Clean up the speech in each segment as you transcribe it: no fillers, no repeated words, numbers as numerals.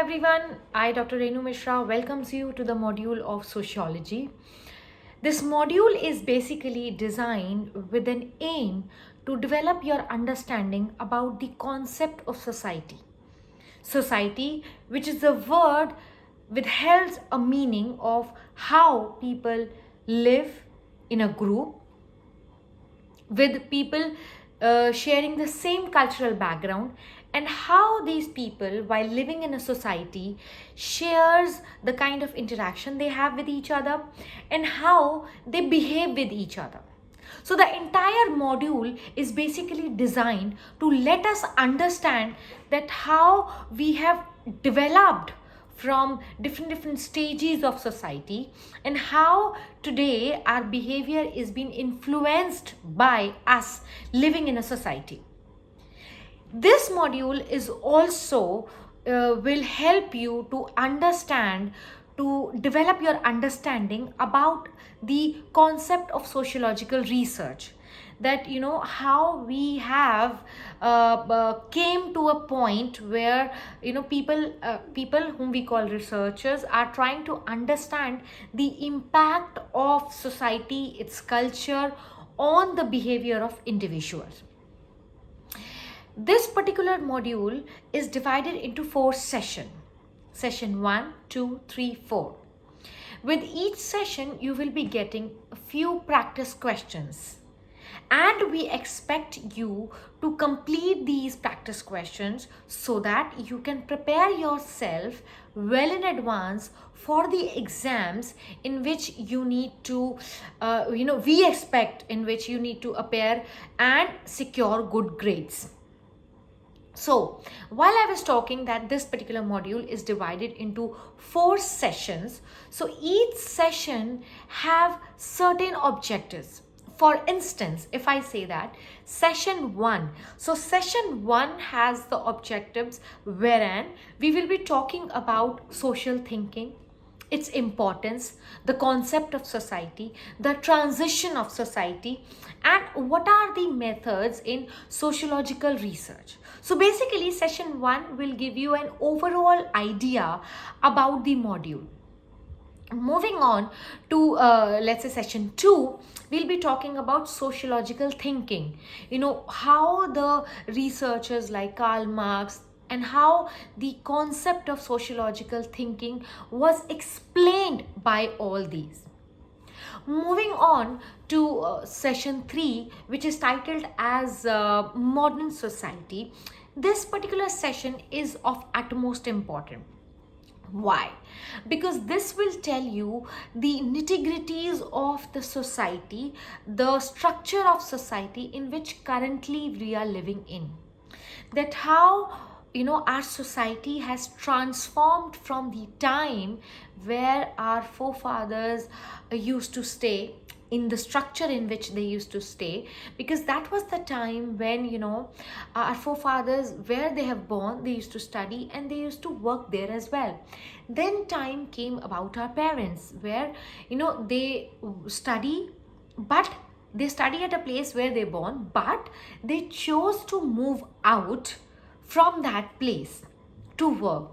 everyone, I Dr. Renu Mishra welcomes you to the module of Sociology. This module is basically designed with an aim to develop your understanding about the concept of society. Society, which is the word withholds a meaning of how people live in a group with people sharing the same cultural background, and how these people, while living in a society, shares the kind of interaction they have with each other and how they behave with each other. So the entire module is basically designed to let us understand that how we have developed from different stages of society and how today our behavior is being influenced by us living in a society. This module is also will help you to understand, to develop your understanding about the concept of sociological research, that how we have came to a point where people whom we call researchers are trying to understand the impact of society, its culture, on the behavior of individuals. This particular module is divided into 4 sessions. Session 1, 2, 3, 4. With each session, you will be getting a few practice questions. And we expect you to complete these practice questions so that you can prepare yourself well in advance for the exams in which you need to, we expect in which you need to appear and secure good grades. So, while I was talking that this particular module is divided into 4 sessions, so each session have certain objectives. For instance, if I say that session 1, so session 1 has the objectives wherein we will be talking about social thinking, its importance, the concept of society, the transition of society, and what are the methods in sociological research. So basically, session 1 will give you an overall idea about the module. Moving on to let's say session 2, we'll be talking about sociological thinking, how the researchers like Karl Marx and how the concept of sociological thinking was explained by all these. Moving on to session 3, which is titled as Modern Society. This particular session is of utmost importance. Why? Because this will tell you the nitty-gritties of the society, the structure of society in which currently we are living in. That how our society has transformed from the time where our forefathers used to stay, in the structure in which they used to stay, because that was the time when our forefathers, where they have born, they used to study and they used to work there as well. Then time came about our parents, where they study, but they study at a place where they born, but they chose to move out from that place to work.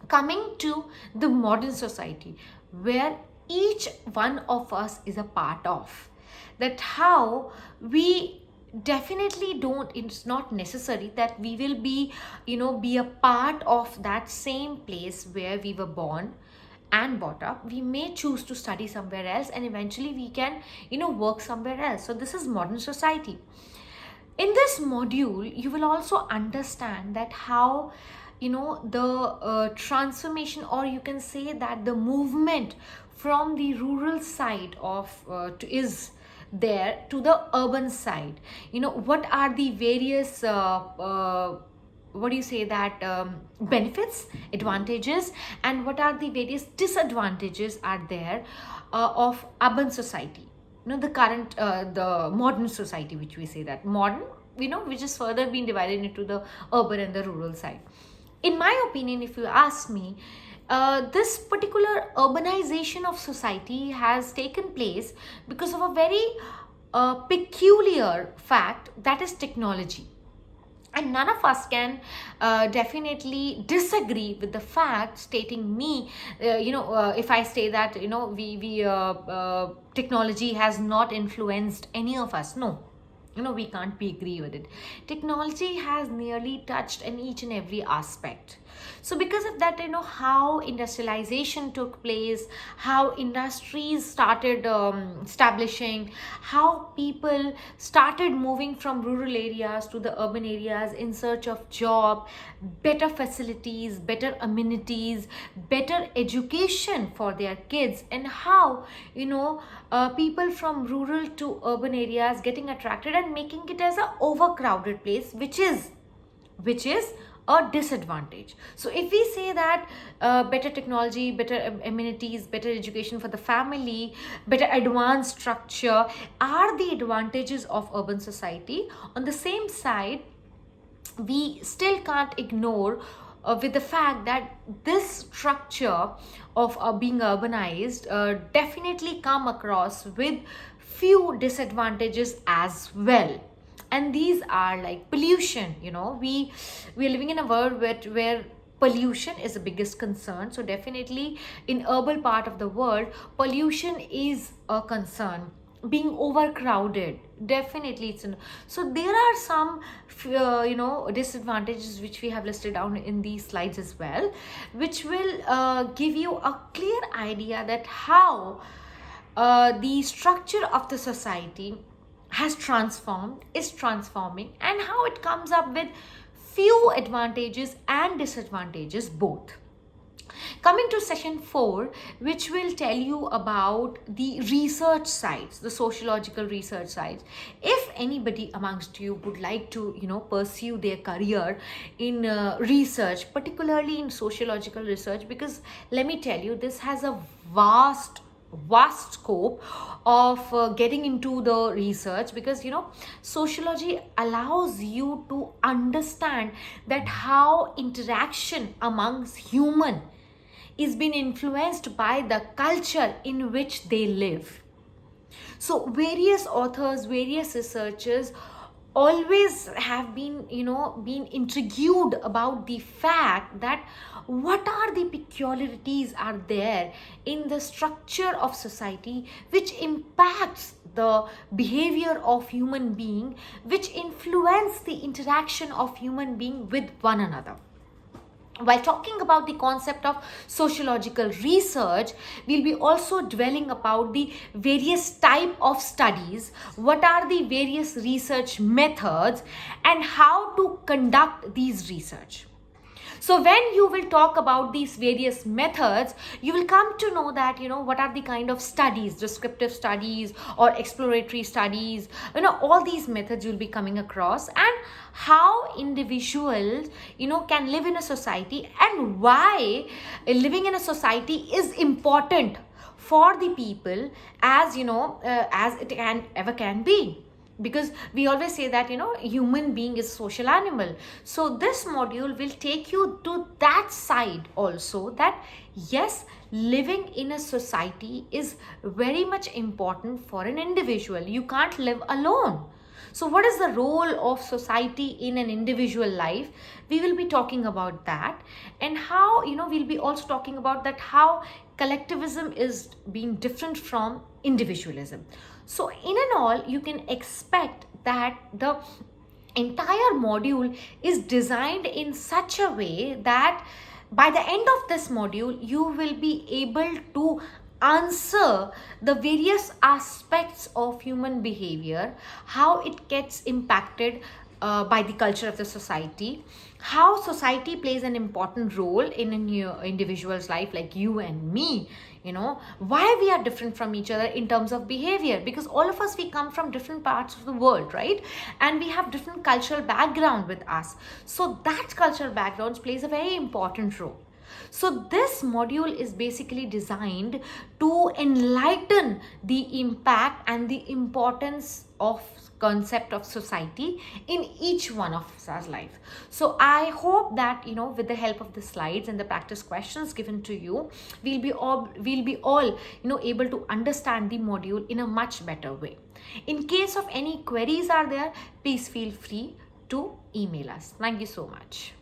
Coming to the modern society, where each one of us is a part of, that how we definitely don't, it's not necessary that we will be be a part of that same place where we were born and brought up. We may choose to study somewhere else and eventually we can work somewhere else. So this is modern society. In this module, you will also understand that how the transformation, or you can say that the movement from the rural side of is there to the urban side. What are the various benefits, advantages, and what are the various disadvantages are there of urban society, the current the modern society, which we say that modern, which is further been divided into the urban and the rural side. In my opinion, if you ask me, this particular urbanization of society has taken place because of a very peculiar fact, that is technology. And none of us can definitely disagree with the fact stating me, if I say that, technology has not influenced any of us. No, we can't be agree with it. Technology has nearly touched in each and every aspect. So because of that, how industrialization took place, how industries started establishing, how people started moving from rural areas to the urban areas in search of job, better facilities, better amenities, better education for their kids, and how people from rural to urban areas getting attracted and making it as a overcrowded place, which is a disadvantage. So if we say that better technology, better amenities, better education for the family, better advanced structure are the advantages of urban society, on the same side we still can't ignore with the fact that this structure of being urbanized definitely come across with few disadvantages as well. And these are like pollution. We are living in a world where pollution is the biggest concern. So definitely in urban part of the world, pollution is a concern. Being overcrowded, definitely so there are some disadvantages which we have listed down in these slides as well, which will give you a clear idea that how the structure of the society has transformed, is transforming, and how it comes up with few advantages and disadvantages both. Coming to session 4, which will tell you about the research sides, the sociological research sides. If anybody amongst you would like to, pursue their career in research, particularly in sociological research, because let me tell you, this has a vast scope of getting into the research, because sociology allows you to understand that how interaction amongst human is being influenced by the culture in which they live. So various authors, various researchers always have been intrigued about the fact that what are the peculiarities are there in the structure of society which impacts the behavior of human being, which influence the interaction of human being with one another. While talking about the concept of sociological research, we'll be also dwelling about the various type of studies, what are the various research methods, and how to conduct these research. So when you will talk about these various methods, you will come to know that, what are the kind of studies, descriptive studies or exploratory studies, all these methods you'll be coming across, and how individuals, can live in a society, and why living in a society is important for the people as it can be. Because we always say that human being is a social animal. So this module will take you to that side also, that yes, living in a society is very much important for an individual. You can't live alone. So what is the role of society in an individual life? We will be talking about that, and how we'll be also talking about that how collectivism is being different from individualism. So in and all, you can expect that the entire module is designed in such a way that by the end of this module, you will be able to answer the various aspects of human behavior, how it gets impacted by the culture of the society, how society plays an important role in an individual's life like you and me, why we are different from each other in terms of behavior, because all of us, we come from different parts of the world, right? And we have different cultural background with us. So that cultural background plays a very important role. So this module is basically designed to enlighten the impact and the importance of concept of society in each one of us life. So I hope that with the help of the slides and the practice questions given to you, we'll be all able to understand the module in a much better way. In case of any queries are there, please feel free to email us. Thank you so much.